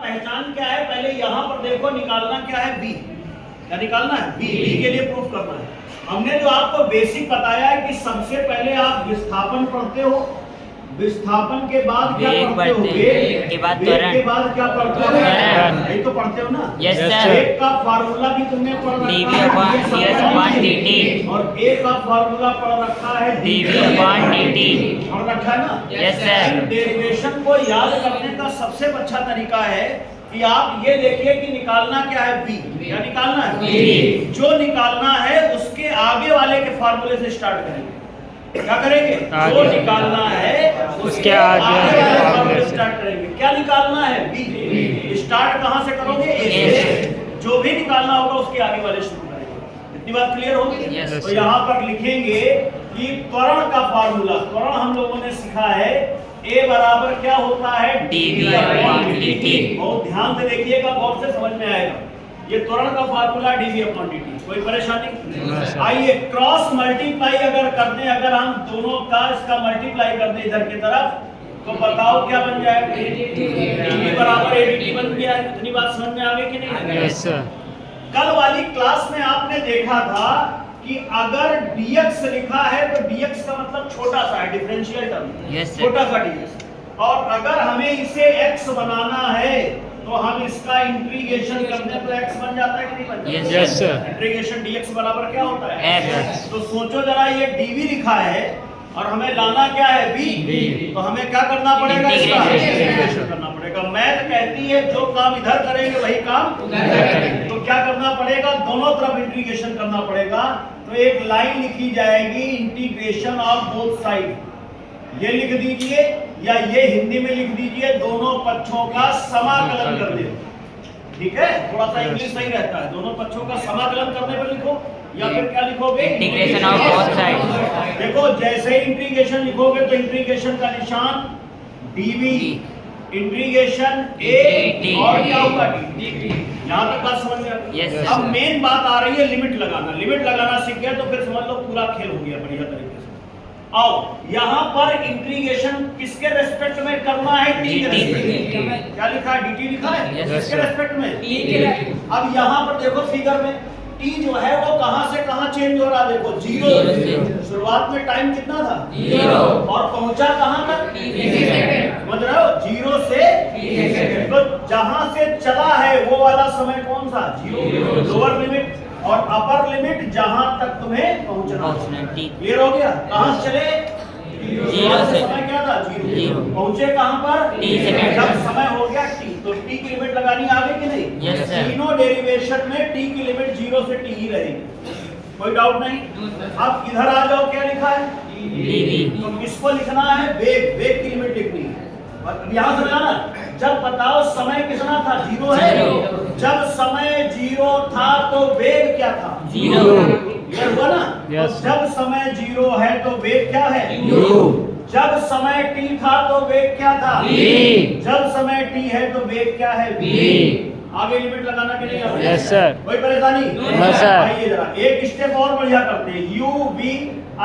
पहचान क्या है, पहले यहाँ पर देखो निकालना क्या है, बी। क्या निकालना है? बी। बी के लिए प्रूफ करना है। हमने जो आपको बेसिक बताया है कि सबसे पहले आप विस्थापन पढ़ते हो, विस्थापन के बाद क्या पढ़ते हो? वेग के बाद त्वरण, के बाद क्या पढ़ते हो? यही तो पढ़ते हो ना? Yes sir. वेग का फार्मूला भी तुमने पढ़ रखा है और एक का फार्मूला पढ़ रखा है dv/dt। पढ़ रखा है ना? Yes sir. डेरिवेशन को याद करने का सबसे अच्छा तरीका है कि आप ये देखिए कि निकालना क्या है, बी। क्या निकालना है? बी। जो निकालना है उसके आगे वाले के फार्मूले से स्टार्ट करेंगे। क्या करेंगे? जो निकालना है उसके आगे वाले फार्मूले से स्टार्ट करेंगे। क्या निकालना है? बी। स्टार्ट कहां से करोगे? ए से। जो भी निकालना होगा उसके आगे वाले शुरू करेंगे। इतनी बात क्लियर होगी? Yes, तो यहाँ पर लिखेंगे कि त्वरण का फार्मूला, त्वरण हम लोगों ने सीखा है A बराबर क्या होता है? dv/dt। बहुत ध्यान से देखिएगा, गौर से समझ में आएगा। ये त्वरण का फार्मूला dv/dt। कोई परेशानी? आइए क्रॉस मल्टीप्लाई अगर करते हैं, अगर हम दोनों का इसका मल्टीप्लाई करते हैं इधर की तरफ, तो बताओ क्या बन जाएगा? dv बराबर adt बन गया है। इतनी बात समझ में आ गई कि नहीं? Yes sir. कल वाली क्लास में आपने देखा था कि अगर dx लिखा है तो dx का मतलब छोटा सा है, डिफरेंशियल टर्म, छोटा सा dx। और अगर हमें इसे x बनाना है तो हम इसका इंटीग्रेशन करने पर x बन जाता है कि नहीं बनता? Yes sir. इंटीग्रेशन dx बराबर क्या होता है? x। तो सोचो जरा, ये dv लिखा है और हमें लाना क्या है? b। तो हमें क्या करना पड़ेगा? इसका इंटीग्रेशन करना पड़ेगा। मैथ कहती है जो काम इधर करेंगे वही काम उधर करेंगे। तो क्या करना पड़ेगा? दोनों तरफ इंटीग्रेशन करना पड़ेगा। तो एक लाइन लिखी जाएगी, इंटीग्रेशन ऑफ बोथ साइड। ये लिख दीजिए या ये हिंदी में लिख दीजिए, दोनों पक्षों का समाकलन कर दे। ठीक है, थोड़ा सा इंग्लिश सही रहता है। दोनों पक्षों का समाकलन करने पर लिखो, या फिर क्या लिखोगे? Integration of both side. देखो जैसे ही इंटीग्रेशन लिखोगे तो इंटीग्रेशन का निशान dv, इंटीग्रेशन a और क्या होगा? dt। यहाँ तक बात समझ में आ गई? Yes, अब मेन बात आ रही है लिमिट लगाना। लिमिट लगाना सीख गया तो फिर समझ लो पूरा खेल हो गया बढ़िया तरीके से। आओ यहाँ पर इंटीग्रेशन किसके रेस्पेक्ट में करना है? t के रेस्पेक्ट में। क्या लिखा है? dt लिखा है। किसके रेस्पेक्ट में? t के। अब यहाँ पर देखो फिगर में t जो है वो कहां से कहां चेंज हो रहा है? देखो 0। शुरुआत में टाइम कितना था? 0। और पहुंचा कहां तक? 30 सेकंड। समझ रहे हो? 0 से 30 सेकंड। तो जहां से चला है वो वाला समय कौन सा? 0। लोअर लिमिट और अपर लिमिट जहां तक तुम्हें पहुंचना। क्लियर हो गया? कहां से चले? 0 से। समय क्या था? 0। पहुंचे कहां पर? 30 सेकंड। जब समय हो गया t, तो t की लिमिट लगानी आ गई कि नहीं? Yes sir. तीनों डेरिवेशन में t की लिमिट 0 से t ही रहेगी, कोई डाउट नहीं। अब इधर आ जाओ, क्या लिखा है? dv। तो किसको लिखना है? वेग। वेग की लिमिट लिखनी है। और यहां से लगाना, जब बताओ समय कितना था? 0 है। जब समय 0 था तो वेग क्या था? 0। ये हुआ ना? Yes, तो जब समय 0 है तो वेग क्या है? U। जब समय t था तो वेग क्या था? v। जब समय t है तो वेग क्या है? v। आगे लिमिट लगाना कि नहीं लगाना? Yes sir. कोई परेशानी? No sir. आइए जरा एक स्टेप और बढ़िया करते हैं। u v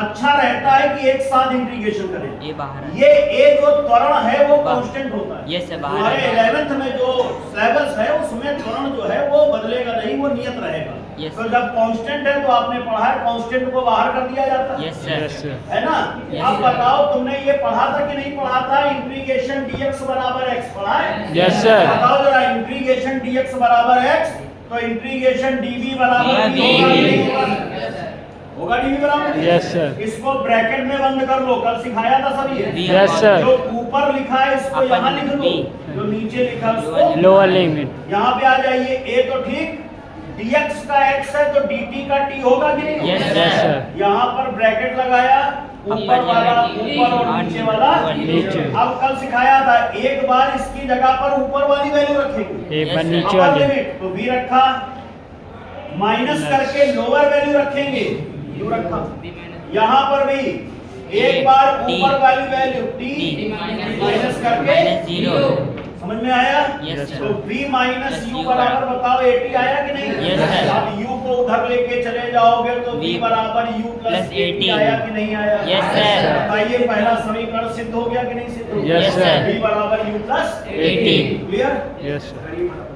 अच्छा रहता है कि एक साथ इंटीग्रेशन करें। ये बाहर है। ये a जो त्वरण है वो कांस्टेंट होता है। ये से बाहर हमारे है। 11th में जो सिलेबस है उसमें त्वरण जो है वो बदलेगा नहीं, वो नियत रहेगा। Yes, तो जब कांस्टेंट है तो आपने पढ़ा है कांस्टेंट को बाहर कर दिया जाता है। Yes sir. Yes sir. है ना? Yes, अब sir. बताओ तुमने ये पढ़ा था कि नहीं पढ़ा था? इंटीग्रेशन dx बराबर x पढ़ा है? Yes sir. बताओ जरा, इंटीग्रेशन dx बराबर x, तो इंटीग्रेशन dv बराबर v होगा dv बराबर? Yes sir. इसको ब्रैकेट में बंद कर लो, कल सिखाया था सब ये। Yes sir. जो ऊपर लिखा है इसको अपन यहाँ लिख लो, V। जो नीचे लिखा है उसको लोअर लिमिट। यहाँ पे आ जाइए। a तो ठीक, dx का x है तो dt का t होगा कि नहीं? Yes, yes sir. यहाँ पर ब्रैकेट लगाया, ऊपर वाला ऊपर और नीचे वाला नीचे। अब कल सिखाया था एक बार इसकी जगह पर ऊपर वाली वैल्यू रखेंगे, एक बार Yes, नीचे अपर वाली। लिमिट तो v रखा, माइनस करके लोअर वैल्यू रखेंगे, u रखा। यहाँ पर भी एक बार ऊपर वाली वैल्यू t माइनस करके -0। समझ में आया? Yes, sir. तो v minus Yes, u u बराबर बताओ 80 आया कि नहीं? Yes, sir. अब u को उधर लेके चले जाओगे तो v V बराबर u प्लस plus 80 80 आया कि नहीं आया? Yes, sir. बताइए पहला समीकरण सिद्ध हो गया कि नहीं सिद्ध हो गया? Yes, sir. v बराबर u plus 80 clear? Yes, sir. करिए।